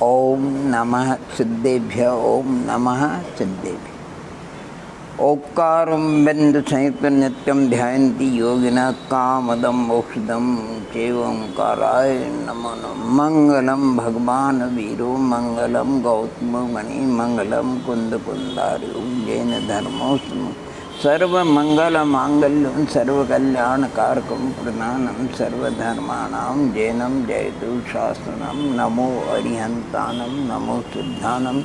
ओम नमः सिद्धेभ्य ओम नमः सिद्धेभ्य। ओक्कारं बिंदु संयुक्त नित्यं ध्यायन्ति योगिनः कामदं मोक्षदं चैवोंकाराय नमो नमः। मंगलम भगवान वीरो मंगलम गौतम मणि मंगलम कुंद कुंदारि जैन धर्मोत्तम सर्वमंगल मांगल्यं सर्वकल्याणकारकं प्रधानं सर्वधर्माणां जैनं जयतु शासनं। नमो अरिहन्तानं नमो सिद्धानं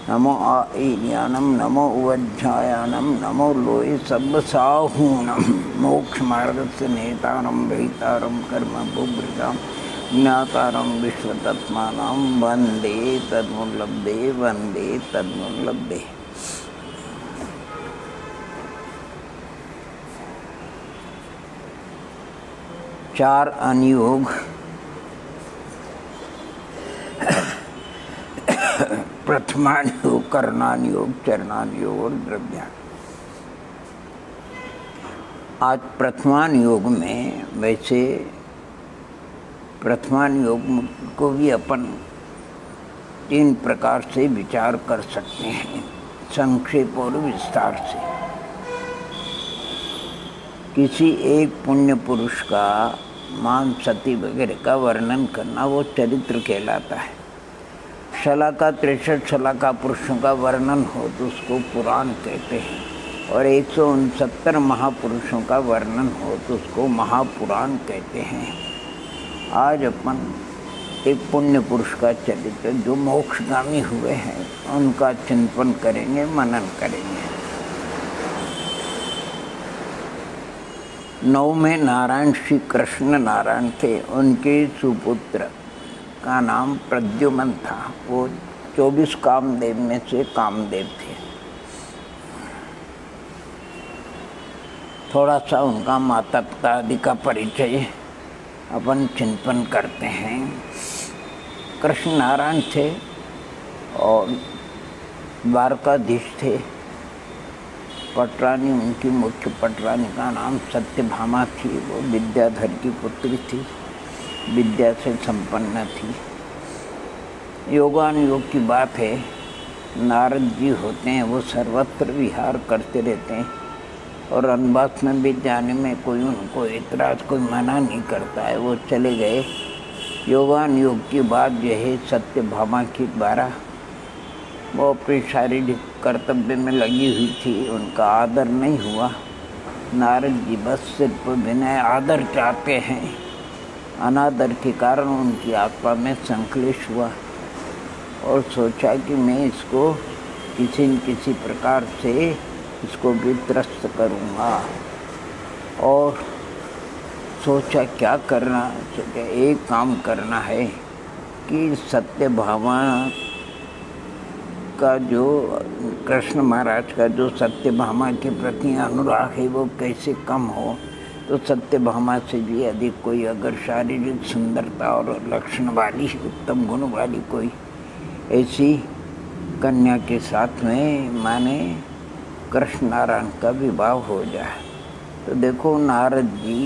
नमो आईर्यानं नमो उवज्झायानं नमो लोये सब्बसाहूनं मोक्षमार्गस्य नेतारं भीतारं कर्मभुभृतां ज्ञातारं विश्वतत्मानं वन्दे तन्मुल्लब्धे वन्दे तन्मुल्लब्धे। चार अनुयोग प्रथमान योग, करणान योग, चरणान योग और द्रव्यान। आज प्रथमान योग में, वैसे प्रथमान योग को भी अपन तीन प्रकार से विचार कर सकते हैं, संक्षेप और विस्तार से। किसी एक पुण्य पुरुष का मान सती वगैरह का वर्णन करना वो चरित्र कहलाता है। शलाका 63 शलाका पुरुषों का वर्णन हो तो उसको पुराण कहते हैं, और 169 महापुरुषों का वर्णन हो तो उसको महापुराण कहते हैं। आज अपन एक पुण्य पुरुष का चरित्र जो मोक्षगामी हुए हैं उनका चिंतन करेंगे, मनन करेंगे। 9 में नारायण श्री कृष्ण नारायण थे, उनके सुपुत्र का नाम प्रद्युमन था। वो 24 कामदेव में से कामदेव थे। थोड़ा सा उनका माता पिता आदि का परिचय अपन चिंतन करते हैं। कृष्ण नारायण थे और द्वारकाधीश थे। पटरानी उनकी मुख्य पटरानी का नाम सत्यभामा थी। वो विद्याधर की पुत्री थी, विद्या से संपन्न थी। योगानुयोग की बात है, नारद जी होते हैं वो सर्वत्र विहार करते रहते हैं, और वनवास में भी जाने में कोई उनको इतराज, कोई मना नहीं करता है। वो चले गए। योगानुयोग की बात जो है सत्यभामा के द्वारा, वो अपने शारीरिक कर्तव्य में लगी हुई थी, उनका आदर नहीं हुआ। नारद जी बस सिर्फ विनय आदर चाहते हैं। अनादर के कारण उनकी आत्मा में संक्लेश हुआ और सोचा कि मैं इसको किसी न किसी प्रकार से इसको वित्रस्त करूँगा। और सोचा क्या करना, सोचा एक काम करना है कि सत्यभामा का जो कृष्ण महाराज का जो सत्यभामा के प्रति अनुराग है वो कैसे कम हो। तो सत्यभामा से भी अधिक कोई अगर शारीरिक सुंदरता और लक्षण वाली, उत्तम गुण वाली कोई ऐसी कन्या के साथ में माने कृष्ण नारायण का विवाह हो जाए। तो देखो नारद जी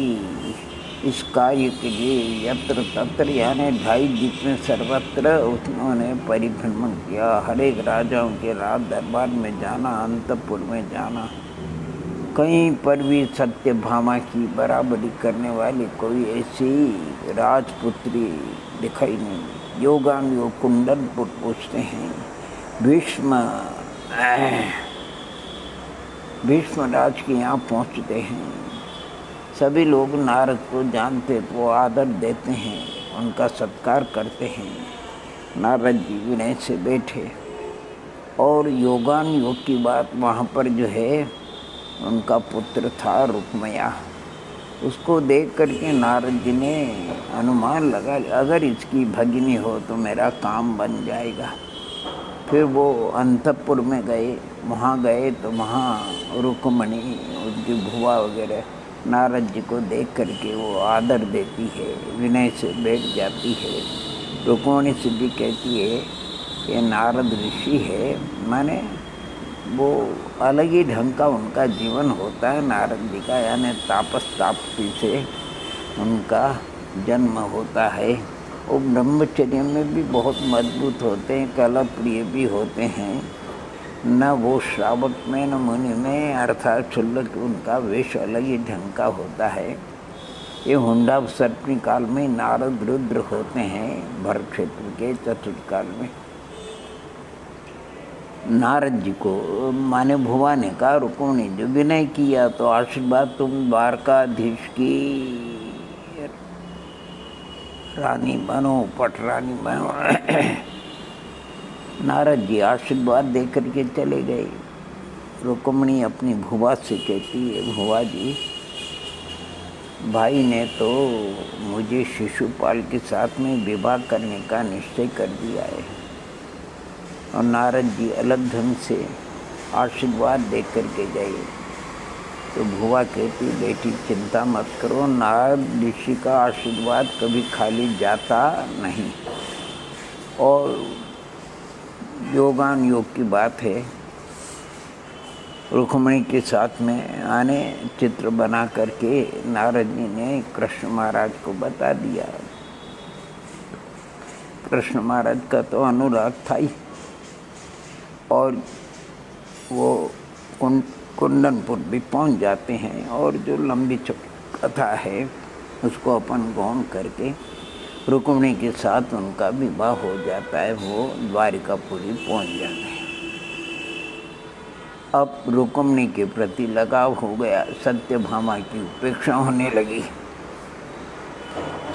इस कार्य के लिए यत्र तत्र यानी 2.5 द्वीप में सर्वत्र उन्होंने परिभ्रमण किया। हर एक राजाओं के राज दरबार में जाना, अंतपुर में जाना, कहीं पर भी सत्यभामा की बराबरी करने वाली कोई ऐसी राजपुत्री दिखाई नहीं। योगानुयोग कुंडलपुर पूछते हैं। भीष्म राज के यहाँ पहुँचते हैं। सभी लोग नारद को जानते तो वो आदर देते हैं, उनका सत्कार करते हैं। नारद जी विनय से बैठे और योगानुयोग की बात, वहाँ पर जो है उनका पुत्र था रुक्मया। उसको देख करके नारद जी ने अनुमान लगा अगर इसकी भगिनी हो तो मेरा काम बन जाएगा। फिर वो अंतपुर में गए। वहाँ गए तो वहाँ रुक्मणी उनकी भुआ वगैरह नारद जी को देख करके वो आदर देती है, विनय से बैठ जाती है। रुक्मणी से भी कहती है ये नारद ऋषि है, माने वो अलग ही ढंग का उनका जीवन होता है नारद जी का, यानी तापस तापसी से उनका जन्म होता है। वो ब्रह्मचर्य में भी बहुत मजबूत होते हैं, कला प्रिय भी होते हैं। न वो श्रावक में न मुनि में, अर्थात क्षुल्लक, उनका वेश अलग ही ढंग का होता है। ये हुंडा सर्पणी काल में नारद रुद्र होते हैं, भरत क्षेत्र के चतुर्थ काल में। नारद जी को माने भुवा ने कहा, रुक्मिणी जो विनय किया तो आशीर्वाद तुम द्वारकाधीश की रानी बनो, पटरानी बनो। नारद जी आशीर्वाद दे करके चले गए। रुक्मिणी अपनी भुवा से कहती है, भुवा जी भाई ने तो मुझे शिशुपाल के साथ में विवाह करने का निश्चय कर दिया है। और नारद जी अलग ढंग से आशीर्वाद दे करके गए। तो भुवा कहती, बेटी चिंता मत करो, नारद ऋषि का आशीर्वाद कभी खाली जाता नहीं। और योगान योग की बात है, रुक्मिणी के साथ में आने चित्र बना करके नारद जी ने कृष्ण महाराज को बता दिया। कृष्ण महाराज का तो अनुराग था ही। और वो कुंदनपुर भी पहुंच जाते हैं। और जो लंबी कथा है उसको अपन गौण करके रुक्मिणी के साथ उनका विवाह हो जाता है। वो द्वारिकापुरी पहुंच जाते हैं। अब रुक्मिणी के प्रति लगाव हो गया, सत्यभामा की उपेक्षा होने लगी।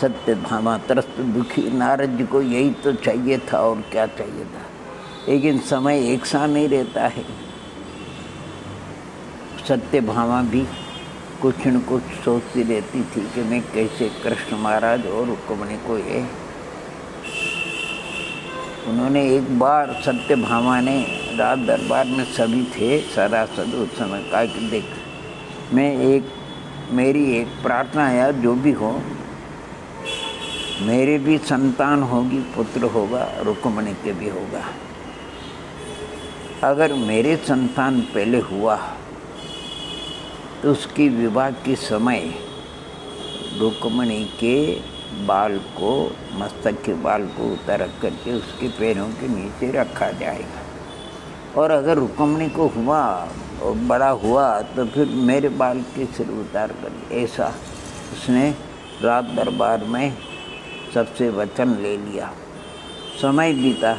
सत्यभामा त्रस्त दुखी, नारद जी को यही तो चाहिए था और क्या चाहिए था। लेकिन समय एक सा नहीं रहता है। सत्यभामा भी कुछ न कुछ सोचती रहती थी कि मैं कैसे कृष्ण महाराज और रुक्मिणी को ये। उन्होंने एक बार सत्यभामा ने रात दरबार में सभी थे सरासद उस समय कहा कि देख, मेरी एक प्रार्थना है, जो भी हो, मेरे भी संतान होगी, पुत्र होगा, रुक्मिणी के भी होगा। अगर मेरे संतान पहले हुआ तो उसकी विवाह के समय रुक्मिणी के बाल को, मस्तक के बाल को उतार करके उसके पैरों के नीचे रखा जाएगा। और अगर रुक्मिणी को हुआ और बड़ा हुआ तो फिर मेरे बाल के सिर उतार कर, ऐसा उसने रात दरबार में सबसे वचन ले लिया। समय बीता,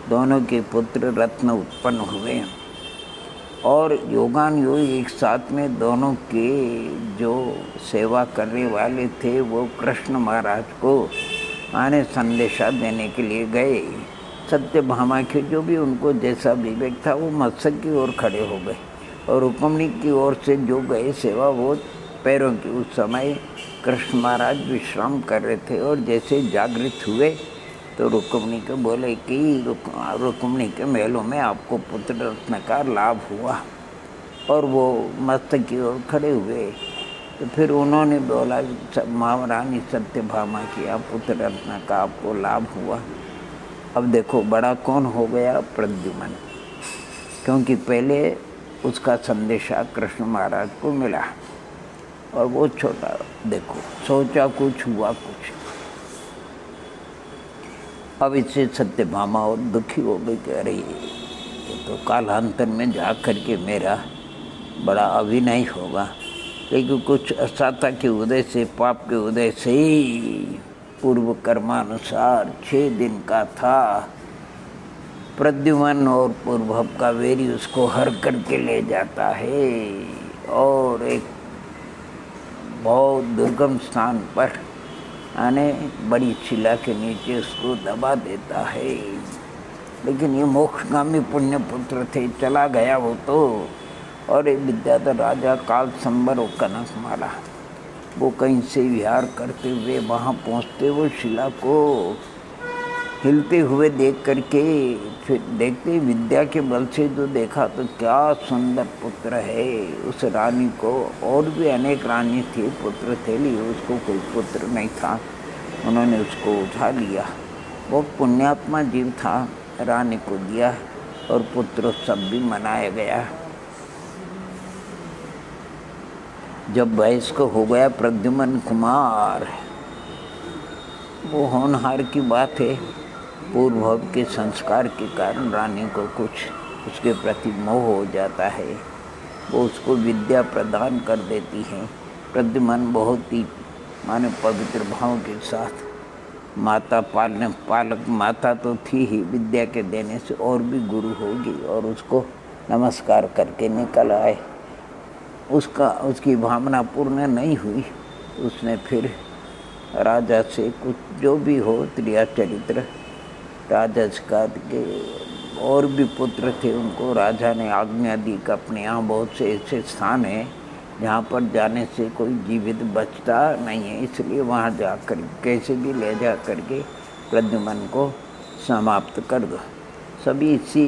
दोनों के पुत्र रत्न उत्पन्न हुए। और योगान योग एक साथ में दोनों के जो सेवा करने वाले थे वो कृष्ण महाराज को आने संदेशा देने के लिए गए। सत्यभामा के जो भी उनको जैसा विवेक था वो मस्तक की ओर खड़े हो गए। और रुक्मिणी की ओर से जो गए सेवा वो पैरों की। उस समय कृष्ण महाराज विश्राम कर रहे थे और जैसे जागृत हुए तो रुक्मिणी को बोले कि रुक्मिणी के महलों में आपको पुत्र रत्न का लाभ हुआ। और वो मस्तक की ओर खड़े हुए। तो फिर उन्होंने बोला, महारानी सत्यभामा की, आप पुत्र रत्न का आपको लाभ हुआ। अब देखो बड़ा कौन हो गया, प्रद्युम्न, क्योंकि पहले उसका संदेशा कृष्ण महाराज को मिला और वो छोटा। देखो सोचा कुछ हुआ कुछ। अब इससे सत्यभामा और दुखी हो गई कि अरे ये तो कालांतर में जा करके मेरा बड़ा अभिनय होगा। लेकिन कुछ असाता के उदय से, पाप के उदय से ही पूर्व कर्मानुसार 6 दिन का था। प्रद्युम्न और पूर्वभ का वेरी उसको हर करके ले जाता है और एक बहुत दुर्गम स्थान पर आने बड़ी शिला के नीचे उसको दबा देता है। लेकिन ये मोक्षगामी पुण्य पुत्र थे, चला गया वो तो। और एक विद्याधर राजा काल संबर और कनकमाला वो कहीं से विहार करते हुए वहाँ पहुँचते, वो शिला को हिलते हुए देख करके फिर देखते विद्या के बल से जो देखा तो क्या सुंदर पुत्र है। उस रानी को, और भी अनेक रानी थी, पुत्र थे, लिए उसको कोई पुत्र नहीं था। उन्होंने उसको उठा लिया। वो पुण्यात्मा जीव था, रानी को दिया और पुत्र सब भी मनाया गया। जब वयस्क हो गया प्रद्युम्न कुमार वो होनहार की बात है। पूर्व के संस्कार के कारण रानी को कुछ उसके प्रति मोह हो जाता है, वो उसको विद्या प्रदान कर देती है। प्रद्युम्न बहुत ही माने पवित्र भाव के साथ माता पालक माता तो थी ही, विद्या के देने से और भी गुरु होगी, और उसको नमस्कार करके निकल आए। उसकी भावना पूर्ण नहीं हुई, उसने फिर राजा से कुछ जो भी हो त्रिया चरित्र राजा के और भी पुत्र थे, उनको राजा ने आज्ञा दी कि अपने यहाँ बहुत से ऐसे स्थान हैं जहाँ पर जाने से कोई जीवित बचता नहीं है, इसलिए वहाँ जाकर कैसे भी ले जा करके प्रद्युम्न को समाप्त कर दो। सभी इसी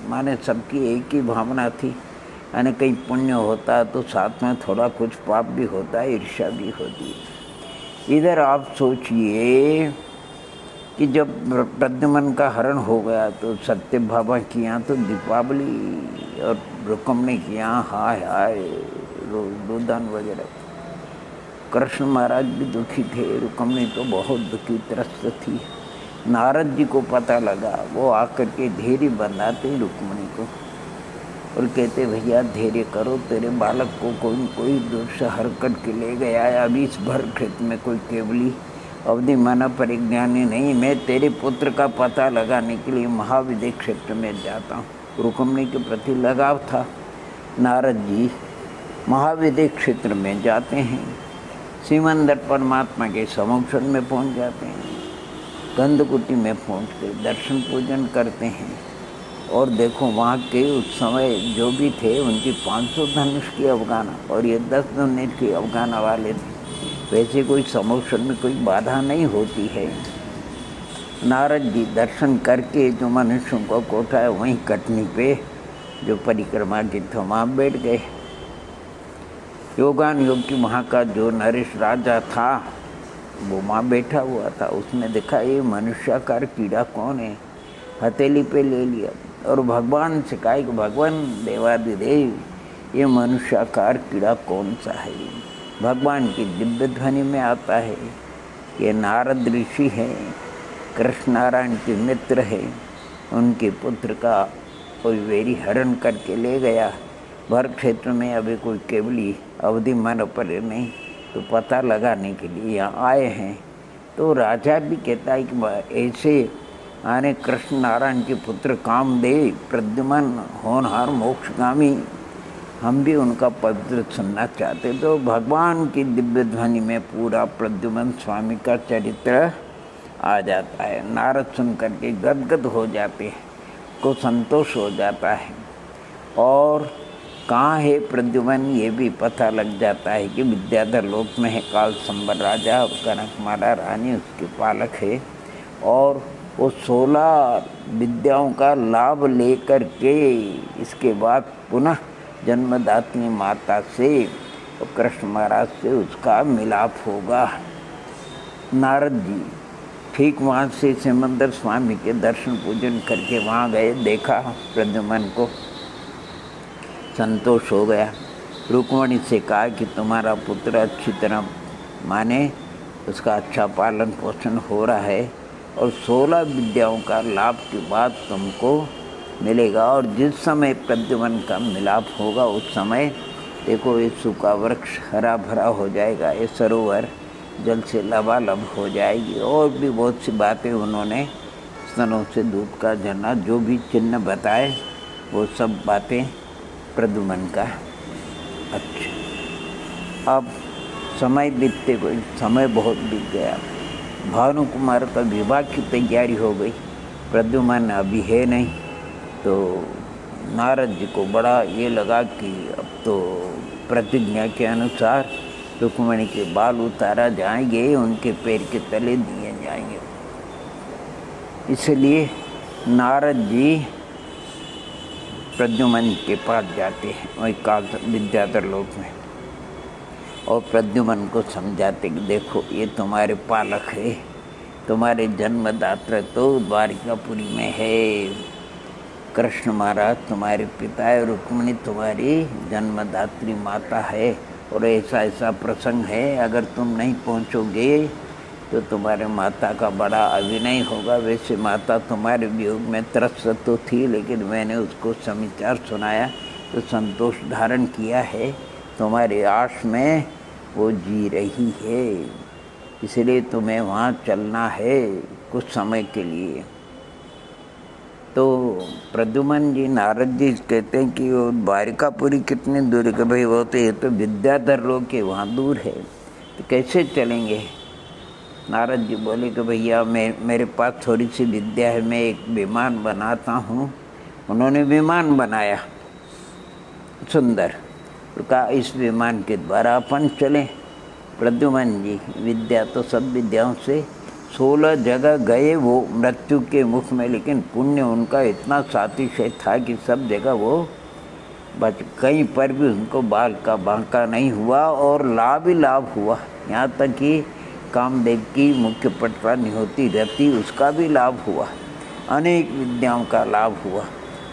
माने सबकी एक ही भावना थी, यानी कहीं पुण्य होता तो साथ में थोड़ा कुछ पाप भी होता है, ईर्ष्या भी होती है। इधर आप सोचिए कि जब प्रद्युम्न का हरण हो गया तो सत्यभामा के यहाँ तो दीपावली और रुक्मिणी के यहाँ हाय हाय रोदन वगैरह। कृष्ण महाराज भी दुखी थे, रुक्मिणी तो बहुत दुखी त्रस्त थी। नारद जी को पता लगा, वो आकर के धैर्य बंधाते रुक्मिणी को और कहते भैया धैर्य करो, तेरे बालक को कोई दुष्ट हर करके ले गया है, अभी इस भर खेत में कोई केवली अवधि माना परिज्ञानी नहीं, मैं तेरे पुत्र का पता लगाने के लिए महाविद्य क्षेत्र में जाता हूँ। रुक्मिणी के प्रति लगाव था। नारद जी महाविद्य क्षेत्र में जाते हैं, सिमंदर परमात्मा के समक्षण में पहुँच जाते हैं, गंधकुटी में पहुँचते दर्शन पूजन करते हैं, और देखो वहाँ के उस समय जो भी थे उनकी 500 धनुष की अवगाना और ये 10 धनुष की अवगाना वाले थे। वैसे कोई समोक्षण में कोई बाधा नहीं होती है। नारद जी दर्शन करके जो मनुष्यों को कोठा है वहीं कटनी पे जो परिक्रमा की था वहाँ बैठ गए। योगान योग की वहाँ का जो नरेश राजा था वो वहाँ बैठा हुआ था। उसने देखा ये मनुष्याकार कीड़ा कौन है, हथेली पे ले लिया और भगवान से कहा कि भगवान देवादिदेव ये मनुष्याकार कीड़ा कौन सा है। भगवान की दिव्य ध्वनि में आता है ये नारद ऋषि हैं, कृष्ण नारायण के मित्र हैं, उनके पुत्र का कोई वेरी हरण करके ले गया। भर क्षेत्र में अभी कोई केवली अवधि मन पर नहीं, तो पता लगाने के लिए यहाँ आए हैं। तो राजा भी कहता है कि ऐसे आने कृष्ण नारायण के पुत्र कामदेव प्रद्युम्न होनहार मोक्षगामी, हम भी उनका पवित्र सुनना चाहते। तो भगवान की दिव्य ध्वनि में पूरा प्रद्युम्न स्वामी का चरित्र आ जाता है। नारद सुन करके गदगद हो जाते हैं, को संतोष हो जाता है, और कहाँ है प्रद्युम्न ये भी पता लग जाता है कि विद्याधर लोक में है। काल संबर राजा और कनकमाला रानी उसके पालक है, और वो 16 विद्याओं का लाभ लेकर के इसके बाद पुनः जन्मदात्री माता से और कृष्ण महाराज से उसका मिलाप होगा। नारद जी ठीक वहाँ से सिमंदर स्वामी के दर्शन पूजन करके वहाँ गए, देखा प्रद्युम्न को, संतोष हो गया। रुक्मिणी से कहा कि तुम्हारा पुत्र अच्छी तरह माने उसका अच्छा पालन पोषण हो रहा है और 16 विद्याओं का लाभ के बाद तुमको मिलेगा, और जिस समय प्रद्युम्न का मिलाप होगा उस समय देखो ये सूखा वृक्ष हरा भरा हो जाएगा, ये सरोवर जल से लबालब हो जाएगी, और भी बहुत सी बातें उन्होंने स्तनों से दूध का झरना जो भी चिन्ह बताए वो सब बातें प्रद्युम्न का। अच्छा, अब समय बीतते गए, समय बहुत बीत गया। भानु कुमार का विवाह की तैयारी हो गई, प्रद्युम्न अभी है नहीं। तो नारद जी को बड़ा ये लगा कि अब तो प्रतिज्ञा के अनुसार रुक्मिणी के बाल उतारा जाएंगे, उनके पैर के तले दिए जाएंगे। इसलिए नारद जी प्रद्युम्न के पास जाते हैं वही काल विद्याधर लोक में, और प्रद्युम्न को समझाते कि देखो ये तुम्हारे पालक है, तुम्हारे जन्मदाता तो द्वारिकापुरी में है, कृष्ण महाराज तुम्हारे पिता है, रुक्मिणी तुम्हारी जन्मदात्री माता है, और ऐसा ऐसा प्रसंग है, अगर तुम नहीं पहुंचोगे तो तुम्हारे माता का बड़ा अभिनय होगा। वैसे माता तुम्हारे वियोग में त्रस्त तो थी, लेकिन मैंने उसको समाचार सुनाया तो संतोष धारण किया है। तुम्हारी आश में वो जी रही है, इसलिए तुम्हें वहाँ चलना है कुछ समय के लिए। तो प्रद्युमन जी नारद जी कहते हैं कि वो द्वारिकापुरी कितनी दूर है? कि भाई वो तो ये तो विद्याधर लोग के वहाँ दूर है, तो कैसे चलेंगे? नारद जी बोले कि भैया मेरे पास थोड़ी सी विद्या है, मैं एक विमान बनाता हूँ। उन्होंने विमान बनाया सुंदर, तो कहा इस विमान के द्वारा अपन चलें। प्रद्युमन जी विद्या तो सब विद्याओं से 16 जगह गए वो मृत्यु के मुख में, लेकिन पुण्य उनका इतना सातिशय था कि सब जगह वो बच, कहीं पर भी उनको बाल का बांका नहीं हुआ और लाभ ही लाभ हुआ। यहाँ तक कि कामदेव की मुख्य पटरानी होती रति, उसका भी लाभ हुआ, अनेक विद्याओं का लाभ हुआ।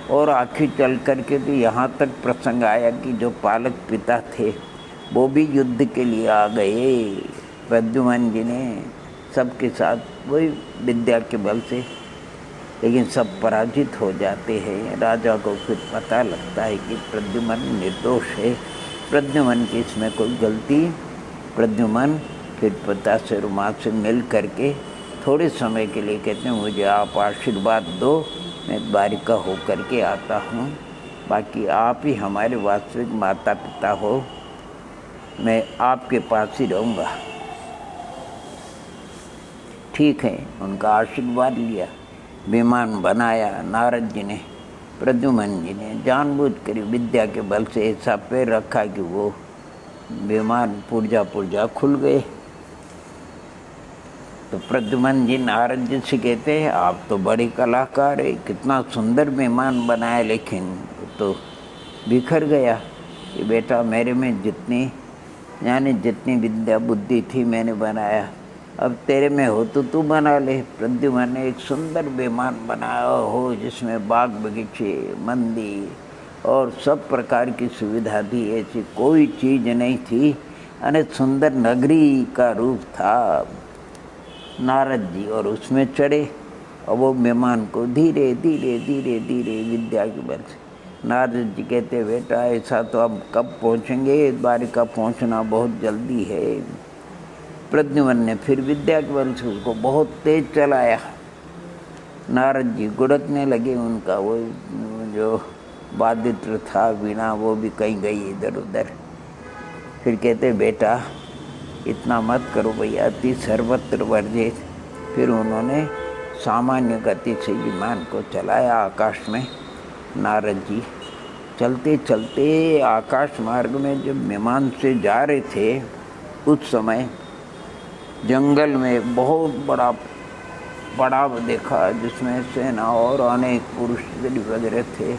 और आखिर चल कर के तो यहाँ तक प्रसंग आया कि जो पालक पिता थे वो भी युद्ध के लिए आ गए। प्रद्युमन जी ने सबके साथ वही विद्या के बल से, लेकिन सब पराजित हो जाते हैं। राजा को फिर पता लगता है कि प्रद्युमन निर्दोष है, प्रद्युमन की इसमें कोई गलती। प्रद्युमन फिर पिता से रुमाल से मिल करके थोड़े समय के लिए कहते हैं मुझे आप आशीर्वाद दो, मैं द्वारिका हो करके आता हूँ, बाकी आप ही हमारे वास्तविक माता पिता हो, मैं आपके पास ही रहूँगा। ठीक है, उनका आशीर्वाद लिया, विमान बनाया। नारद जी ने, प्रद्युमन जी ने जानबूझ कर विद्या के बल से ऐसा पैर रखा कि वो विमान पुर्जा खुल गए। तो प्रद्युमन जी नारद जी से कहते हैं आप तो बड़े कलाकार है, कितना सुंदर विमान बनाया, लेकिन तो बिखर गया। कि बेटा मेरे में जितनी विद्या बुद्धि थी मैंने बनाया, अब तेरे में हो तो तू बना ले। प्रद्युमन ने एक सुंदर विमान बनाया हो जिसमें बाग बगीचे, मंदिर और सब प्रकार की सुविधा थी, ऐसी कोई चीज़ नहीं थी, अनेक सुंदर नगरी का रूप था। नारद जी और उसमें चढ़े और वो विमान को धीरे धीरे धीरे धीरे विद्या के बल से, नारद जी कहते बेटा ऐसा तो अब कब पहुँचेंगे, द्वारिका पहुँचना बहुत जल्दी है। प्रद्युमन ने फिर विद्या के बल से उसको बहुत तेज चलाया। नारद जी गुड़कने लगे, उनका वो जो वादित्र था वीणा वो भी कहीं गई इधर उधर। फिर कहते बेटा इतना मत करो भैया, अति सर्वत्र वर्जित। फिर उन्होंने सामान्य गति से विमान को चलाया आकाश में। नारद जी चलते चलते आकाश मार्ग में जब विमान से जा रहे थे, उस समय जंगल में एक बहुत बड़ा पड़ाव देखा जिसमें सेना और अनेक पुरुष वगैरह थे।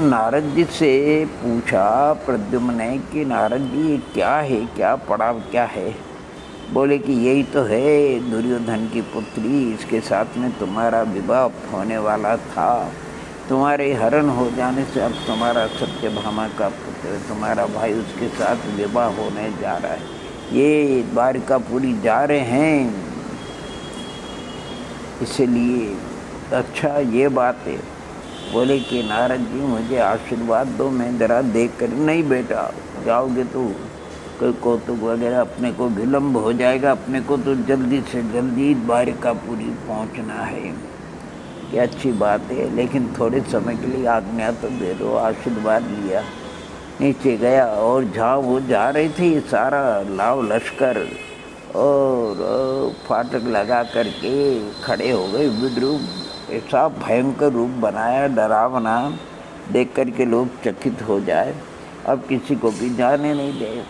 नारद जी से पूछा प्रद्युम्न ने कि नारद जी ये क्या है, क्या पड़ाव क्या है? बोले कि यही तो है दुर्योधन की पुत्री, इसके साथ में तुम्हारा विवाह होने वाला था, तुम्हारे हरण हो जाने से अब तुम्हारा सत्यभामा का पुत्र तुम्हारा भाई उसके साथ विवाह होने जा रहा है, ये द्वारिकापुरी जा रहे हैं, इसलिए अच्छा ये बात है। बोले कि नारद जी मुझे आशीर्वाद दो, मैं जरा देख कर। नहीं बेटा जाओगे तो कोई कौतुक वगैरह अपने को विलम्ब हो जाएगा, अपने को तो जल्दी से जल्दी द्वारिकापुरी पहुंचना है। कि अच्छी बात है, लेकिन थोड़े समय के लिए आज्ञा तो दे दो। आशीर्वाद लिया, नीचे गया और जहाँ वो जा रही थी सारा लाव लश्कर और फाटक लगा करके खड़े हो गए। विद्रूप ऐसा भयंकर रूप बनाया, डरावना, देख कर के लोग चकित हो जाए, अब किसी को भी जाने नहीं दे।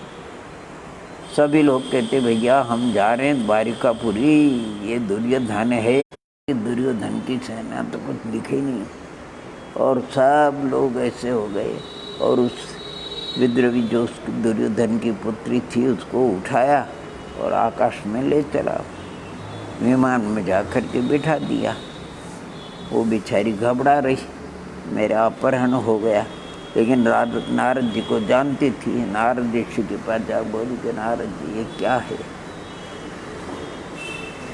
सभी लोग कहते भैया हम जा रहे हैं द्वारिकापुरी, ये दुर्योधन है। दुर्योधन की सेना तो कुछ दिखे नहीं और सब लोग ऐसे हो गए। और उस विद्रोही जो दुर्योधन की पुत्री थी उसको उठाया और आकाश में ले चला, विमान में जा कर के बिठा दिया। वो बेचारी घबरा रही, मेरा अपहरण हो गया। लेकिन नारद जी को जानती थी। नारद ऋषि के पास जा बोली कि नारद जी ये क्या है?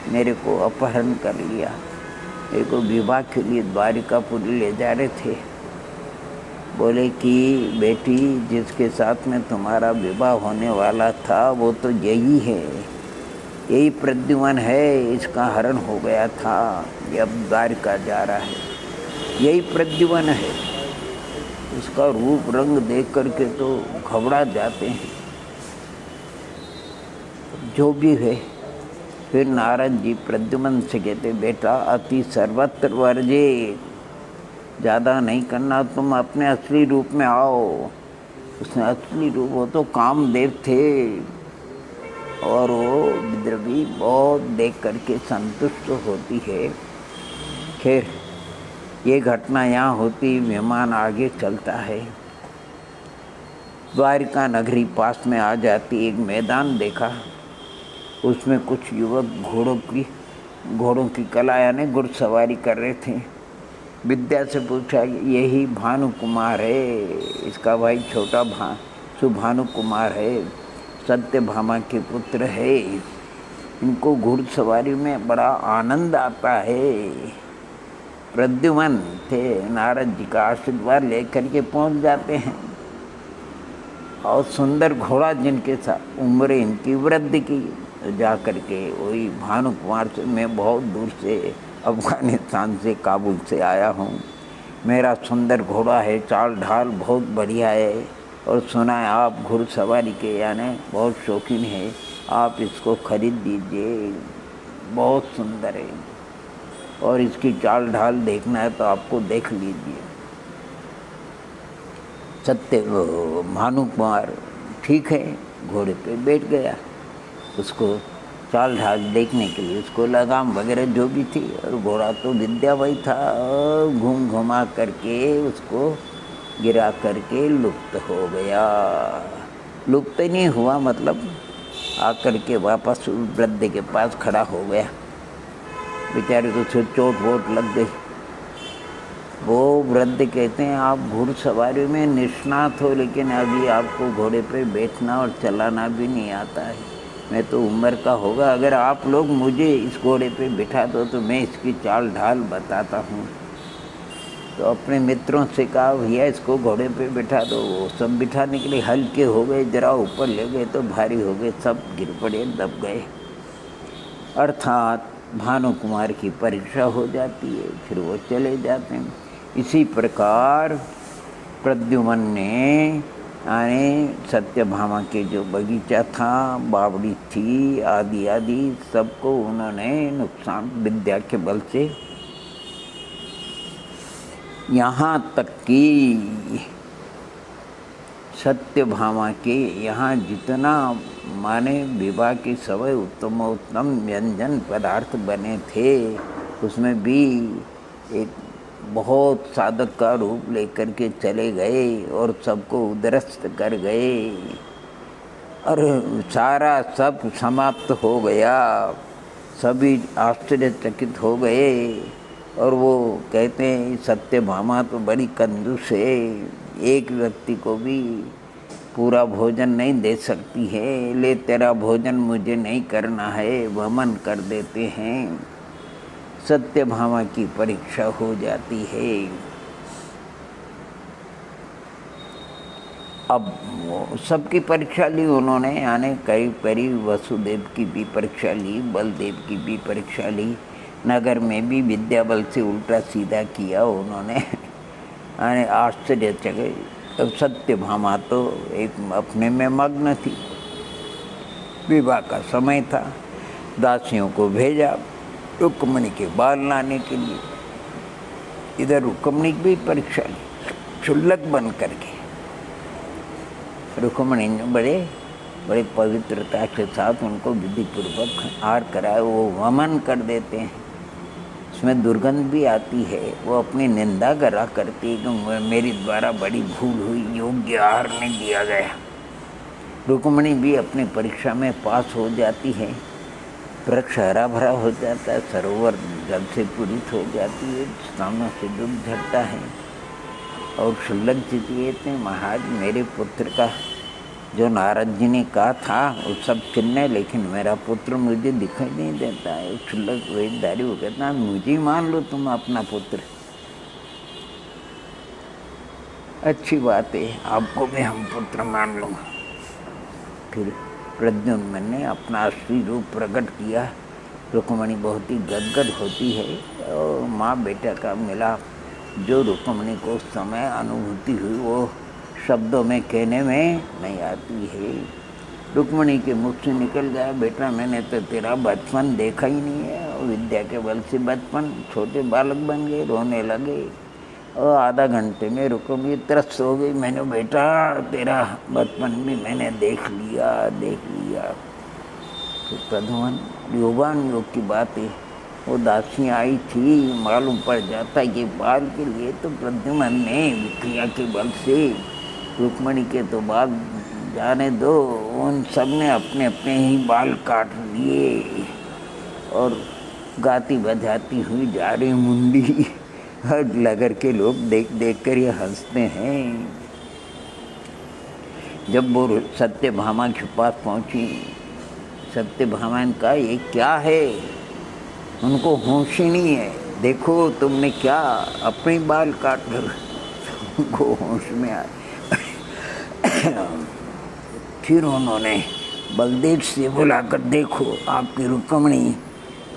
मेरे को अपहरण कर लिया। मेरे को विवाह के लिए द्वारिकापुरी ले जा रहे थे। बोले कि बेटी, जिसके साथ में तुम्हारा विवाह होने वाला था वो तो यही है, यही प्रद्युमन है, इसका हरण हो गया था, ये अब द्वारिका जा रहा है, यही प्रद्युमन है। उसका रूप रंग देख करके तो घबरा जाते हैं। जो भी है, फिर नारद जी प्रद्युमन से कहते, बेटा अति सर्वत्र वर्जे, ज़्यादा नहीं करना, तुम अपने असली रूप में आओ। उसने असली रूप, वो तो कामदेव थे और वो विद्रवी बहुत देख करके संतुष्ट होती है। खैर ये घटना यहाँ होती, विमान आगे चलता है, द्वारिका नगरी पास में आ जाती। एक मैदान देखा, उसमें कुछ युवक घोड़ों की कला यानी घुड़सवारी कर रहे थे। विद्या से पूछा, यही भानु कुमार है, इसका भाई छोटा सुभानु कुमार है, सत्यभामा के पुत्र है, इनको घुड़सवारी में बड़ा आनंद आता है। प्रद्युमन थे, नारद जी का आशीर्वाद लेकर के पहुंच जाते हैं और सुंदर घोड़ा जिनके साथ, उम्र इनकी वृद्धि की, जा कर के वही भानु कुमार से, मैं बहुत दूर से अफगानिस्तान से, काबुल से आया हूँ, मेरा सुंदर घोड़ा है, चाल ढाल बहुत बढ़िया है, और सुना है आप घुड़सवारी के यानी बहुत शौकीन है, आप इसको खरीद दीजिए, बहुत सुंदर है, और इसकी चाल ढाल देखना है तो आपको देख लीजिए। भानु कुमार ठीक है, घोड़े पे बैठ गया, उसको चाल ढाल देखने के लिए उसको लगाम वगैरह जो भी थी, और घोड़ा तो विद्यामय था, घूम घुमा करके उसको गिरा करके लुप्त हो गया। लुप्त नहीं हुआ मतलब आकर के वापस वृद्ध के पास खड़ा हो गया। बेचारे को सिर चोट वोट लग गई। वो वृद्ध कहते हैं, आप घुड़सवारी में निष्णात हो, लेकिन अभी आपको घोड़े पे बैठना और चलाना भी नहीं आता है। मैं तो उम्र का होगा, अगर आप लोग मुझे इस घोड़े पे बिठा दो तो मैं इसकी चाल ढाल बताता हूँ। तो अपने मित्रों से कहा, भैया इसको घोड़े पे बिठा दो। वो सब बिठाने के लिए हल्के हो गए, जरा ऊपर ले गए तो भारी हो गए, सब गिर पड़े, दब गए। अर्थात भानु कुमार की परीक्षा हो जाती है, फिर वो चले जाते हैं। इसी प्रकार प्रद्युमन ने यानी सत्यभामा के जो बगीचा था, बावड़ी थी, आदि आदि सबको उन्होंने नुकसान विद्या के बल से, यहाँ तक कि सत्यभामा के यहाँ जितना माने विवाह के सवय उत्तम व्यंजन पदार्थ बने थे, उसमें भी एक बहुत साधक का रूप लेकर के चले गए और सबको उद्रस्त कर गए, और सारा सब समाप्त हो गया। सभी आश्चर्यचकित हो गए, और वो कहते हैं सत्यभामा तो बड़ी कंजूस है, एक व्यक्ति को भी पूरा भोजन नहीं दे सकती है, ले तेरा भोजन मुझे नहीं करना है, वमन कर देते हैं। सत्यभामा की परीक्षा हो जाती है। अब सबकी परीक्षा ली उन्होंने, यानी करीब वसुदेव की भी परीक्षा ली, बलदेव की भी परीक्षा ली, नगर में भी विद्या बल से उल्टा सीधा किया उन्होंने, यानी आश्चर्यचकित। अब सत्यभामा तो एक अपने में मग्न थी, विवाह का समय था, दासियों को भेजा रुक्मणी के बाल लाने के लिए। इधर रुक्मणी की भी परीक्षा ली, क्षुल्लक बन करके। रुक्मणी ने बड़े पवित्रता के साथ उनको विधि पूर्वक हार कराए, वो वमन कर देते हैं, उसमें दुर्गंध भी आती है, वो अपनी निंदा करा करती है कि मेरी द्वारा बड़ी भूल हुई, योग्य आहार नहीं दिया गया। रुक्मणी भी अपनी परीक्षा में पास हो जाती है, वृक्ष हरा भरा हो जाता है, सरोवर जल से पूरित हो जाती है, सामने से डूब झड़ता है, और क्षुल्लक जी कहते हैं, महाराज मेरे पुत्र का जो नारद जी ने कहा था वो सब चिन्ह, लेकिन मेरा पुत्र मुझे दिखाई नहीं देता है। क्षुल्लक वेदधारी वो कहता मुझे मान लो तुम अपना पुत्र, अच्छी बात है, आपको भी हम पुत्र मान लो। फिर प्रद्युम्न ने अपना असली रूप प्रकट किया। रुक्मणी बहुत ही गदगद होती है और माँ बेटा का मिलाप जो रुक्मणी को उस समय अनुभूति हुई वो शब्दों में कहने में नहीं आती है। रुक्मणी के मुख से निकल गया, बेटा मैंने तो तेरा बचपन देखा ही नहीं है। और विद्या के बल से बचपन, छोटे बालक बन गए, रोने लगे और आधा घंटे में रुक्मणी त्रस्त हो गई। मैंने बेटा तेरा बचपन भी मैंने देख लिया। तो प्रद्युम्न योगान योग की बात है, वो दासियाँ आई थी, मालूम पड़ जाता कि बाल के लिए तो प्रद्युम्न ने विक्रिया के बल से, रुक्मणी के तो बाल जाने दो, उन सब ने अपने अपने ही बाल काट लिए और गाती बजाती हुई जा रही मुंडी। हर नगर के लोग देख देख कर ये हंसते हैं। जब वो सत्यभामा के पास पहुंची, सत्यभामा ने कहा ये क्या है? उनको होश ही नहीं है, देखो तुमने क्या अपने बाल काट कर। उनको होश में आया। फिर उन्होंने बलदेव से बुलाकर, देखो आपकी रुक्मणी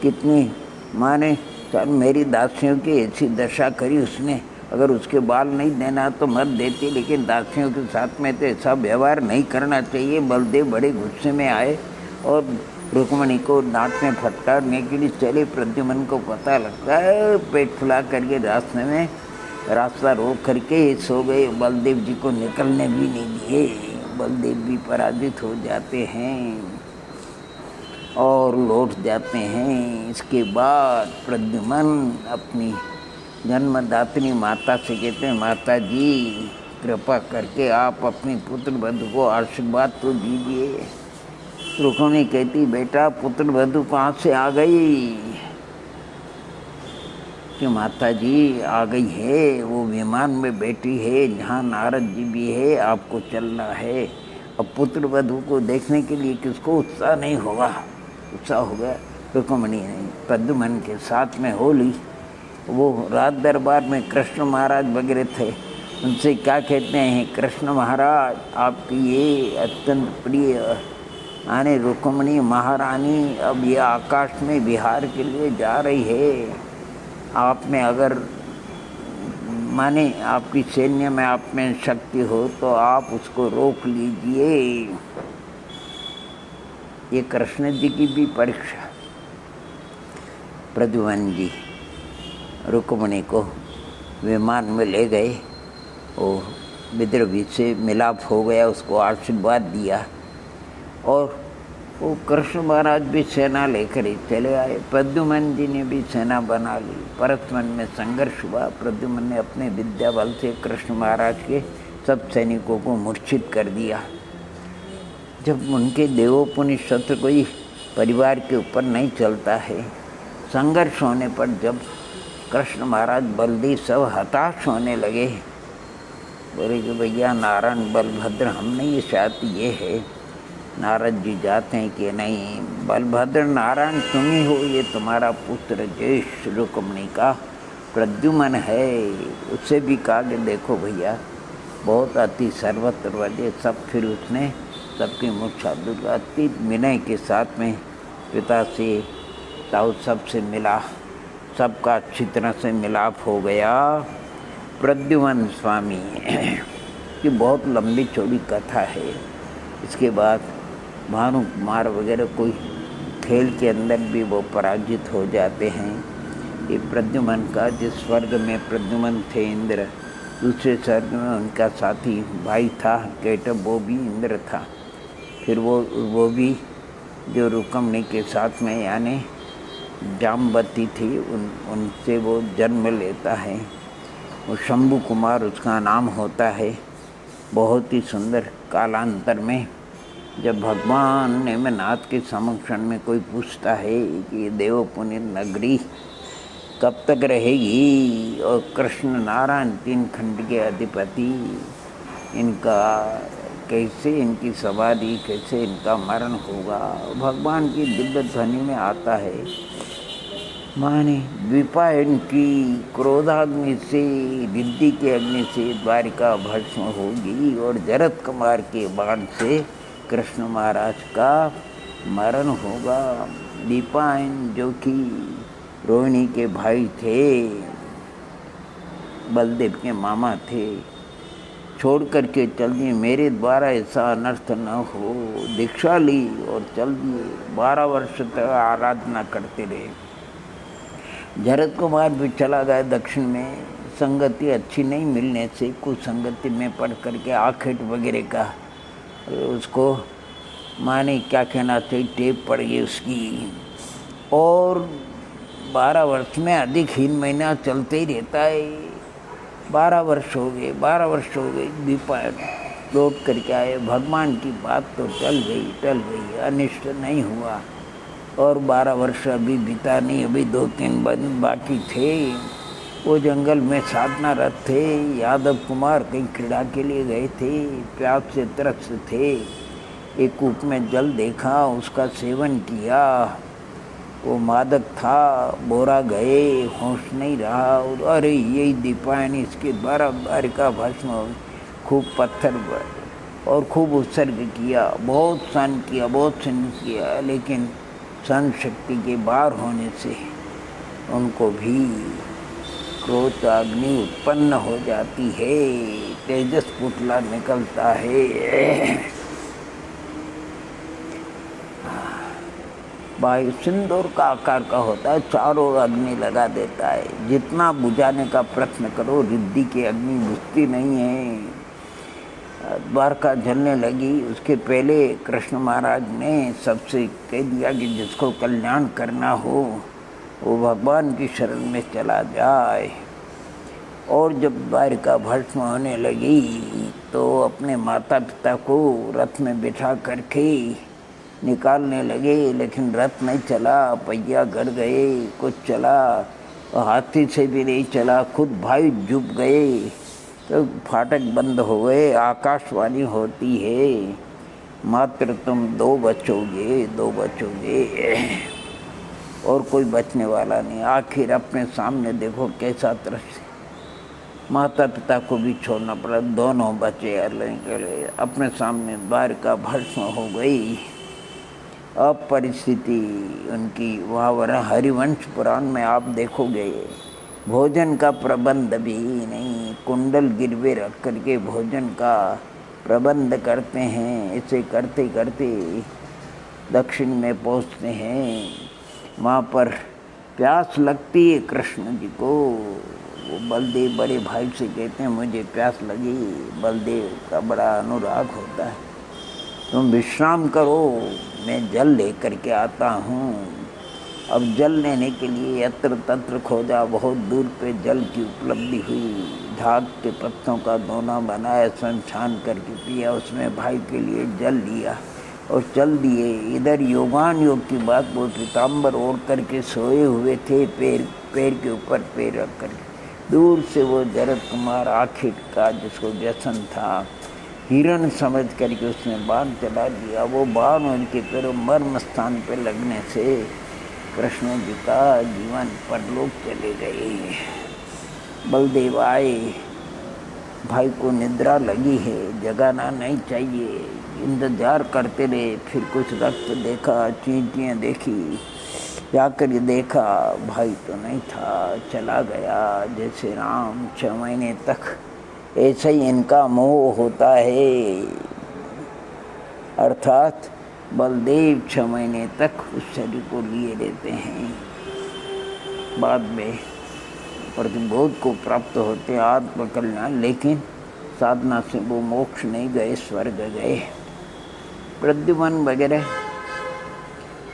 कितनी माने सर मेरी दासियों की ऐसी दशा करी उसने, अगर उसके बाल नहीं देना तो मत देती, लेकिन दासियों के साथ में तो ऐसा व्यवहार नहीं करना चाहिए। बलदेव बड़े गुस्से में आए और रुक्मणी को डांट में फटकारने के लिए चले। प्रद्युम्न को पता लगता है, पेट फुला करके रास्ता रोक करके सो गए। बलदेव जी को निकलने भी नहीं दिए। बलदेव भी पराजित हो जाते हैं और लौट जाते हैं। इसके बाद प्रद्युम्न अपनी जन्मदात्री माता से कहते हैं, माता जी कृपा करके आप अपनी पुत्र वधू को आशीर्वाद तो दीजिए। रुक्मणी कहती, बेटा पुत्र वधू कहाँ से आ गई? कि माता जी आ गई है, वो विमान में बैठी है जहाँ नारद जी भी है, आपको चलना है। अब पुत्र वधू को देखने के लिए किसको उत्साह नहीं होगा? उत्साह हो गया। रुक्मणी ने प्रद्युम्न के साथ में हो ली। वो राज दरबार में कृष्ण महाराज वगैरह थे, उनसे क्या कहते हैं, कृष्ण महाराज आपकी ये अत्यंत प्रिय आने रुक्मणी महारानी अब ये आकाश में विहार के लिए जा रही है। आप में अगर माने आपकी सैन्य में आप में शक्ति हो तो आप उसको रोक लीजिए। ये कृष्ण जी की भी परीक्षा। प्रद्युम्न जी रुक्मणी को विमान में ले गए और विद्रवी से मिलाप हो गया, उसको आशीर्वाद दिया और वो कृष्ण महाराज भी सेना लेकर ही चले आए। प्रद्युम्न जी ने भी सेना बना ली। परस्पर में संघर्ष हुआ। प्रद्युम्न ने अपने विद्या बल से कृष्ण महाराज के सब सैनिकों को मूर्छित कर दिया। जब उनके देवोपुनि शत्रु कोई परिवार के ऊपर नहीं चलता है, संघर्ष होने पर जब कृष्ण महाराज बलदेव सब हताश होने लगे, बोले कि भैया नारायण बलभद्र हम नहीं चाहते ये है। नारद जी जाते हैं कि नहीं बलभद्र नारायण तुम ही हो, ये तुम्हारा पुत्र ज्येष्ठ रुक्मणी का प्रद्युम्न है। उससे भी कहा कि देखो भैया बहुत अति सर्वत्र वजह सब। फिर उसने सबकी मूर्छा दूर अति विनय के साथ में पिता से ताऊ सब से मिला, सबका अच्छी तरह से मिलाप हो गया। प्रद्युम्न स्वामी की बहुत लंबी चौड़ी कथा है। इसके बाद भानु कुमार वगैरह कोई खेल के अंदर भी वो पराजित हो जाते हैं। ये प्रद्युम्न का जिस स्वर्ग में प्रद्युम्न थे इंद्र, दूसरे स्वर्ग में उनका साथी भाई था केटव, वो भी इंद्र था। फिर वो भी जो रुक्मणी के साथ में यानी जाम्बती थी उनसे वो जन्म लेता है। वो शंभु कुमार उसका नाम होता है। बहुत ही सुंदर। कालांतर में जब भगवान नेमिनाथ के समक्षण में कोई पूछता है कि देवपुनि नगरी कब तक रहेगी और कृष्ण नारायण तीन खंड के अधिपति इनका कैसे इनकी समाधि, कैसे इनका मरण होगा। भगवान की दिव्य ध्वनि में आता है, माने द्विपायन की क्रोधाग्नि से, रिद्धि के अग्नि से द्वारिका भस्म होगी और जरत कुमार के बाण से कृष्ण महाराज का मरण होगा। दीपायन जो कि रोहिणी के भाई थे, बलदेव के मामा थे, छोड़ करके चल दिए, मेरे द्वारा ऐसा अनर्थ न हो। दीक्षा ली और चल दिए। 12 वर्ष तक आराधना करते रहे। जरत कुमार भी चला गया दक्षिण में। संगति अच्छी नहीं मिलने से कुछ संगति में पढ़ करके आखेट वगैरह का उसको माने क्या कहना चाहिए, टेप पड़ गई उसकी। और 12 वर्ष में अधिक हीन महीना चलते ही रहता है। 12 वर्ष हो गए, 12 वर्ष हो गए। दीपायन लौट करके आए। भगवान की बात तो टल गई, अनिष्ट नहीं हुआ। और 12 वर्ष अभी बीता नहीं, अभी 2-3 दिन बाकी थे। वो जंगल में साधनारत थे। यादव कुमार कहीं क्रीड़ा के लिए गए थे, प्यास से त्रस्त थे। एक कूप में जल देखा, उसका सेवन किया। वो मादक था, बोरा गए, होश नहीं रहा। और अरे यही दीपायन, इसके द्वारा द्वारिका भस्म, खूब पत्थर और खूब उत्सर्ग किया, बहुत सहन किया, लेकिन सहन शक्ति के बाहर होने से उनको भी क्रोध अग्नि उत्पन्न हो जाती है, तेजस पुतला निकलता है। वायु सिंदूर का आकार का होता है, चारों ओर अग्नि लगा देता है। जितना बुझाने का प्रयत्न करो, रिद्धि की अग्नि बुझती नहीं है। द्वारका जलने लगी। उसके पहले कृष्ण महाराज ने सबसे कह दिया कि जिसको कल्याण करना हो वो भगवान की शरण में चला जाए। और जब द्वारिका भस्म होने लगी तो अपने माता पिता को रथ में बिठा करके निकालने लगे, लेकिन रथ नहीं चला, पहिया गड़ गए, कुछ चला, हाथी से भी नहीं चला, खुद भाई डूब गए, तो फाटक बंद हो गए। आकाशवाणी होती है, मात्र तुम 2 बचोगे, 2 बचोगे, और कोई बचने वाला नहीं। आखिर अपने सामने देखो कैसा दृश्य। माता पिता को भी छोड़ना पड़ा, दोनों बचे अपने सामने। द्वारिका भस्म हो गई। अब परिस्थिति उनकी वहाँ हरिवंश पुराण में आप देखोगे, भोजन का प्रबंध भी नहीं, कुंडल गिरवे रख करके भोजन का प्रबंध करते हैं। इसे करते करते दक्षिण में पहुँचते हैं। वहाँ पर प्यास लगती है कृष्ण जी को। वो बलदेव बड़े भाई से कहते हैं मुझे प्यास लगी। बलदेव का बड़ा अनुराग होता है, तुम विश्राम करो, मैं जल लेकर के आता हूँ। अब जल लेने के लिए यत्र तत्र खोजा, बहुत दूर पे जल की उपलब्धि हुई। ढाक के पत्तों का दोना बनाया, सन छान करके पिया, उसमें भाई के लिए जल लिया और चल दिए। इधर योगान योग की बात, वो पीताम्बर ओढ़ करके सोए हुए थे, पैर के ऊपर पैर रख करके। दूर से वो जरत कुमार आखिर का जिसको व्यसन था, हिरण समझ करके उसने बाण चला दिया। वो बाण उनके पैरों मर्म स्थान पर लगने से कृष्ण जी का जीवन परलोक चले गए। बलदेव आए, भाई को निद्रा लगी है, जगाना नहीं चाहिए। इंतजार करते रहे। फिर कुछ रक्त देखा, चींटियाँ देखी, जाकर देखा भाई तो नहीं था, चला गया। जैसे राम 6 महीने तक, ऐसा ही इनका मोह होता है। अर्थात बलदेव 6 महीने तक उस शरीर को लिए रहते हैं, बाद में प्रतिबोध को प्राप्त होते आत्म कल्याण, लेकिन साधना से वो मोक्ष नहीं गए, स्वर्ग गए। प्रद्युमन वगैरह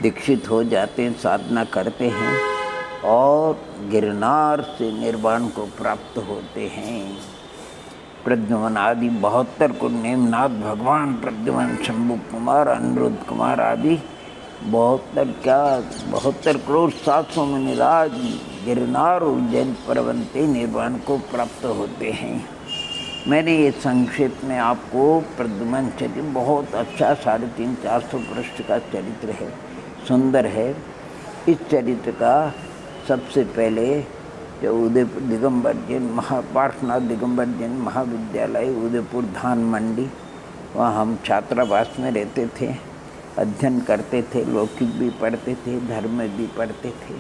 दीक्षित हो जाते हैं, साधना करते हैं और गिरनार से निर्वाण को प्राप्त होते हैं। प्रद्युमन आदि 72 को नेमनाथ भगवान प्रद्युमन, शंभु कुमार, अनिरुद्ध कुमार आदि 72 करोड़ 700 मुनिराज गिरनार उज्जैन पर्वते निर्वाण को प्राप्त होते हैं। मैंने ये संक्षेप में आपको प्रद्युम्न चरित्र, बहुत अच्छा 350-400 पृष्ठ का चरित्र है, सुंदर है। इस चरित्र का सबसे पहले जो उदयपुर दिगंबर जैन पार्श्वनाथ दिगंबर जैन महाविद्यालय उदयपुर धान मंडी, वहाँ हम छात्रावास में रहते थे, अध्ययन करते थे, लौकिक भी पढ़ते थे, धर्म में भी पढ़ते थे।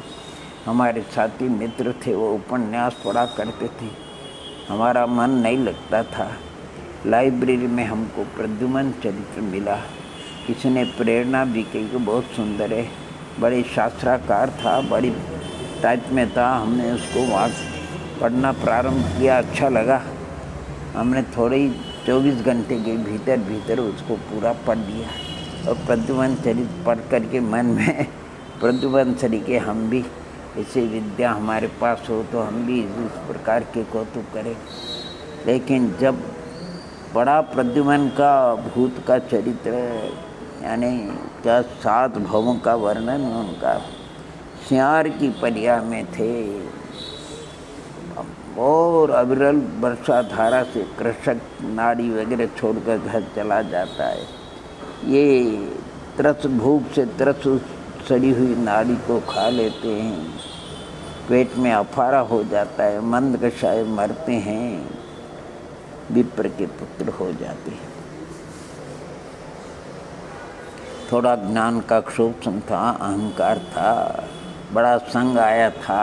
हमारे साथी मित्र थे, वो उपन्यास पढ़ा करते थे। हमारा मन नहीं लगता था। लाइब्रेरी में हमको प्रद्युम्न चरित्र मिला। किसी ने प्रेरणा भी कही कि बहुत सुंदर है, बड़े शास्त्राकार था, बड़ी टाइप में था। हमने उसको वहाँ पढ़ना प्रारंभ किया, अच्छा लगा। हमने थोड़े ही 24 घंटे के भीतर उसको पूरा पढ़ लिया और प्रद्युम्न चरित्र पढ़ करके मन में प्रद्युम्न चरित्र हम भी ऐसे विद्या हमारे पास हो तो हम भी इस प्रकार के कौतुक करें। लेकिन जब पढ़ा प्रद्युम्न का भूत का चरित्र, यानी क्या 7 भवों का वर्णन उनका, सियार की परिया में थे और अविरल वर्षा धारा से कृषक नाड़ी वगैरह छोड़कर घर चला जाता है। ये तरस भूख से तरस सड़ी हुई नाड़ी को खा लेते हैं, पेट में अफारा हो जाता है, मंदकषाय मरते हैं, विप्र के पुत्र हो जाते हैं। थोड़ा ज्ञान का क्षोभ था, अहंकार था, बड़ा संग आया था,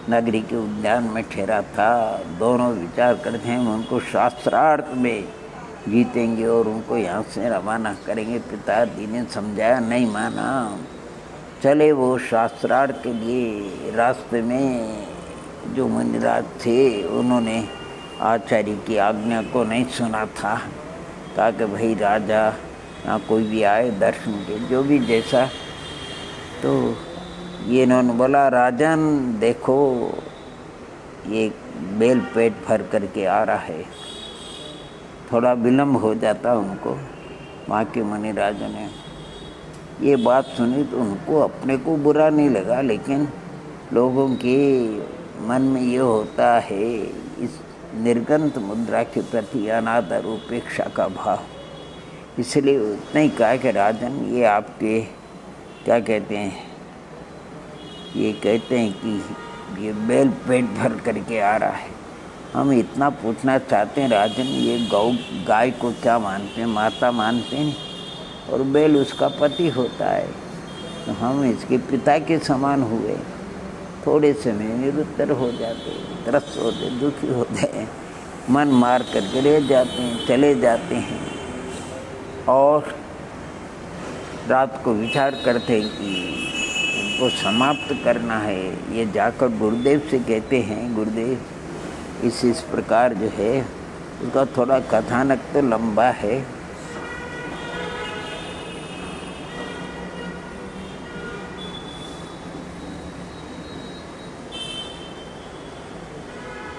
नगरी के उद्यान में ठहरा था। दोनों विचार करते हैं उनको शास्त्रार्थ में जीतेंगे और उनको यहाँ से रवाना करेंगे। पिताजी ने समझाया, नहीं माना। चले वो शास्त्रार्थ के लिए। रास्ते में जो मुनिराज थे उन्होंने आचार्य की आज्ञा को नहीं सुना था। कहा कि भाई राजा यहाँ कोई भी आए दर्शन के, जो भी जैसा। तो ये इन्होंने बोला, राजन देखो ये बेल पेट भर करके आ रहा है। थोड़ा विलम्ब हो जाता उनको। वहाँ के मुनिराजों ने ये बात सुनी तो उनको अपने को बुरा नहीं लगा, लेकिन लोगों के मन में ये होता है इस निर्गंत मुद्रा के प्रति अनादर उपेक्षा का भाव। इसलिए उतना ही कहा कि राजन ये आपके क्या कहते हैं, ये कहते हैं कि ये बैल पेट भर करके आ रहा है। हम इतना पूछना चाहते हैं राजन, ये गाय को क्या मानते हैं, माता मानते हैं, और बैल उसका पति होता है, तो हम इसके पिता के समान हुए। थोड़े समय निरुत्तर हो जाते, त्रस्त होते, दुखी होते, मन मार करके रह जाते हैं, चले जाते हैं। और रात को विचार करते हैं कि इनको समाप्त करना है। ये जाकर गुरुदेव से कहते हैं, गुरुदेव इस प्रकार जो है, उसका थोड़ा कथानक तो लंबा है।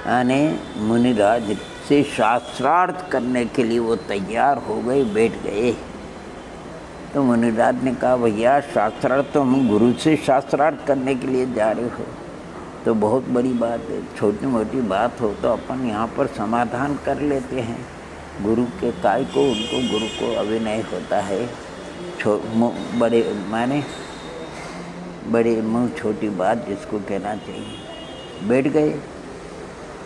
यानी मुनिराज से शास्त्रार्थ करने के लिए वो तैयार हो गए, बैठ गए। तो मुनिराज ने कहा, भैया शास्त्रार्थ तो हम गुरु से शास्त्रार्थ करने के लिए जा रहे हो तो बहुत बड़ी बात है। छोटी मोटी बात हो तो अपन यहाँ पर समाधान कर लेते हैं। गुरु के काय को, उनको गुरु को अभिनय होता है। बड़े माने बड़े मुँह छोटी बात जिसको कहना चाहिए। बैठ गए,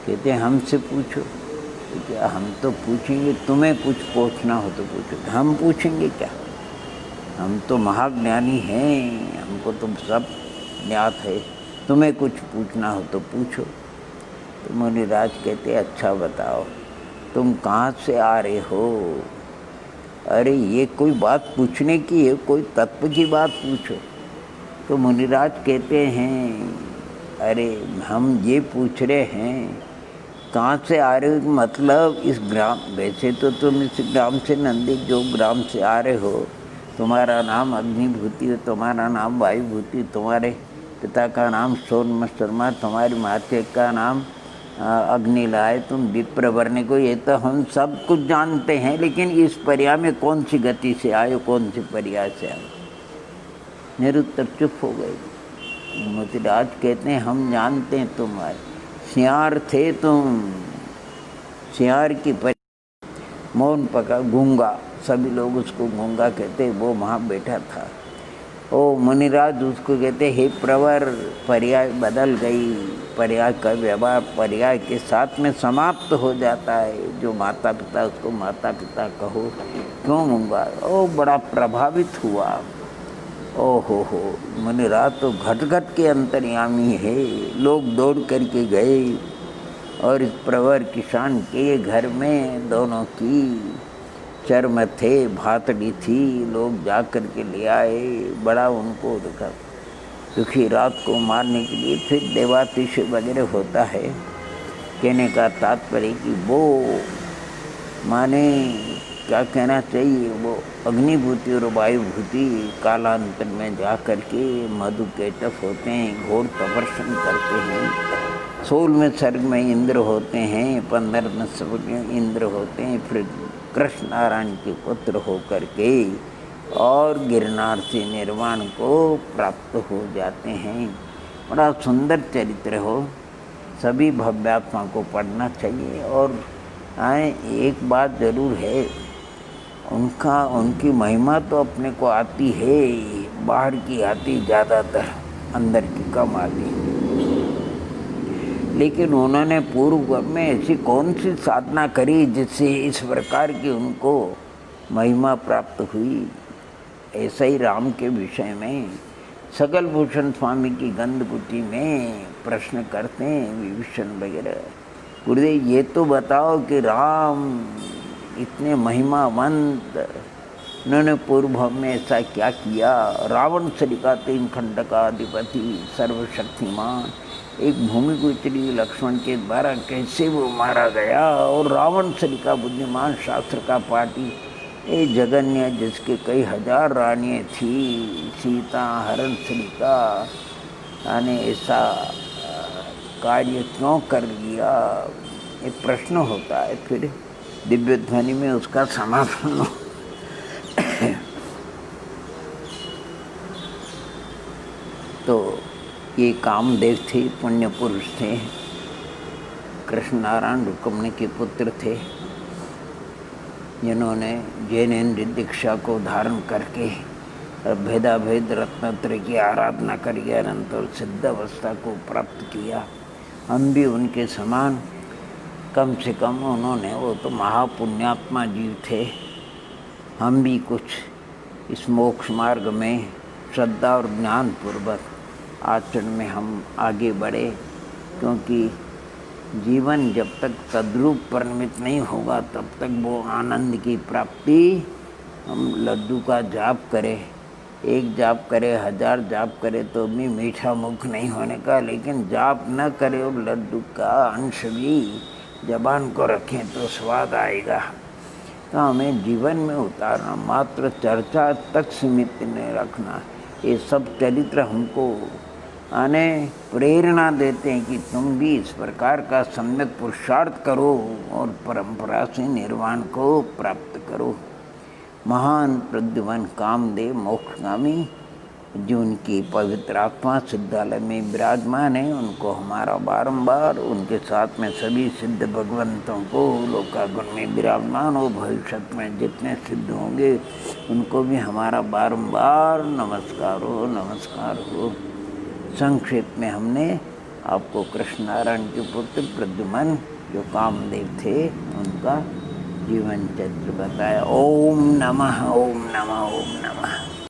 कहते हैं हमसे पूछो। तो क्या हम तो पूछेंगे, तुम्हें कुछ पूछना हो तो पूछो, हम पूछेंगे क्या? हम तो महाज्ञानी हैं, हमको तो सब ज्ञात है, तुम्हें कुछ पूछना हो तो पूछो। तो मुनिराज कहते, अच्छा बताओ तुम कहाँ से आ रहे हो? अरे ये कोई बात पूछने की है, कोई तत्व की बात पूछो। तो मुनिराज कहते हैं, अरे हम ये पूछ रहे हैं कहाँ से आ रहे हो, मतलब इस ग्राम, वैसे तो तुम इस ग्राम से नंदी जो ग्राम से आ रहे हो, तुम्हारा नाम अग्निभूति है, तुम्हारा नाम वायुभूति, तुम्हारे पिता का नाम सोम शर्मा, तुम्हारी माता का नाम अग्निला है, तुम विप्रवर्ण को, ये तो हम सब कुछ जानते हैं, लेकिन इस परिया में कौन सी गति से आए, कौन सी परिया से आए? निरुत्तर चुप हो गए। मुनिराज कहते हैं, हम जानते हैं तुम्हारे सियार थे तुम, सियार की मौन पका गूंगा, सभी लोग उसको गूंगा कहते, वो वहाँ बैठा था। ओ मुनिराज उसको कहते, हे प्रवर, पर्याय बदल गई, पर्याय का व्यवहार पर्याय के साथ में समाप्त हो जाता है। जो माता पिता उसको माता पिता कहो, क्यों गूंगा? ओ बड़ा प्रभावित हुआ। ओ हो मुनिराज तो घट घट के अंतर्यामी है। लोग दौड़ करके गए और इस प्रवर किसान के घर में दोनों की चर्म थे, भातड़ी थी, लोग जा कर के ले आए। बड़ा उनको देखा दुखी रात को मारने के लिए फिर देवातिश वगैरह होता है। कहने का तात्पर्य कि वो माने क्या कहना चाहिए, वो अग्निभूति और वायुभूति कालांतर में जा कर के मधु केटफ होते हैं, घोर तपस्या करते हैं। 16वें सर्ग में इंद्र होते हैं, 15वें सर्ग में इंद्र होते हैं, फिर कृष्ण नारायण के पुत्र होकर के और गिरनार से निर्वाण को प्राप्त हो जाते हैं। बड़ा सुंदर चरित्र हो, सभी भव्यात्मा को पढ़ना चाहिए। और एक बात जरूर है, उनकी महिमा तो अपने को आती है, बाहर की आती ज़्यादातर, अंदर की कम आती। लेकिन उन्होंने पूर्व में ऐसी कौन सी साधना करी जिससे इस प्रकार की उनको महिमा प्राप्त हुई? ऐसा ही राम के विषय में सकल भूषण स्वामी की गंधकुटी में प्रश्न करते हैं विभीषण वगैरह, गुरुदेव ये तो बताओ कि राम इतने महिमावंत, उन्होंने पूर्व में ऐसा क्या किया? रावण श्री का 3 खंड का अधिपति, सर्वशक्तिमान, एक भूमि को चली लक्ष्मण के द्वारा कैसे वो मारा गया, और रावण श्री का बुद्धिमान, शास्त्र का पाठी, ये जगन्य जिसके कई हजार रानियाँ थी, सीता हरण श्री का, यानी ऐसा कार्य क्यों कर लिया? ये प्रश्न होता है। फिर दिव्य ध्वनि में उसका समाधान तो ये कामदेव थे, पुण्य पुरुष थे, कृष्ण नारायण रुक्मिणी के पुत्र थे, जिन्होंने जैनेन्द्र दीक्षा को धारण करके भेदाभेद रत्नत्रय की आराधना करके अनंतर सिद्ध अवस्था को प्राप्त किया। हम भी उनके समान, कम से कम उन्होंने, वो तो महापुण्यात्मा जीव थे, हम भी कुछ इस मोक्ष मार्ग में श्रद्धा और ज्ञान पूर्वक आचरण में हम आगे बढ़े। क्योंकि जीवन जब तक तद्रूप परिणमित नहीं होगा तब तक वो आनंद की प्राप्ति, हम लड्डू का जाप करें, एक जाप करे, 1000 जाप करे तो भी मीठा मुख नहीं होने का, लेकिन जाप न करे और लड्डू का अंश भी जबान को रखें तो स्वाद आएगा। तो हमें जीवन में उतारना, मात्र चर्चा तक सीमित नहीं रखना। ये सब चरित्र हमको प्रेरणा देते हैं कि तुम भी इस प्रकार का सम्यक पुरुषार्थ करो और परंपरा से निर्वाण को प्राप्त करो। महान प्रद्युमन कामदेव मोक्षगामी, जो उनकी पवित्र आत्मा सिद्धालय में विराजमान है, उनको हमारा बारंबार, उनके साथ में सभी सिद्ध भगवंतों को लोकागुण में विराजमान हो, भविष्य में जितने सिद्ध होंगे उनको भी हमारा बारंबार नमस्कार हो, नमस्कार हो। संक्षेप में हमने आपको कृष्ण नारायण के पुत्र प्रद्युमन जो कामदेव थे उनका जीवन चरित्र बताया। ओम नमः, ओम नमः, ओम नमः।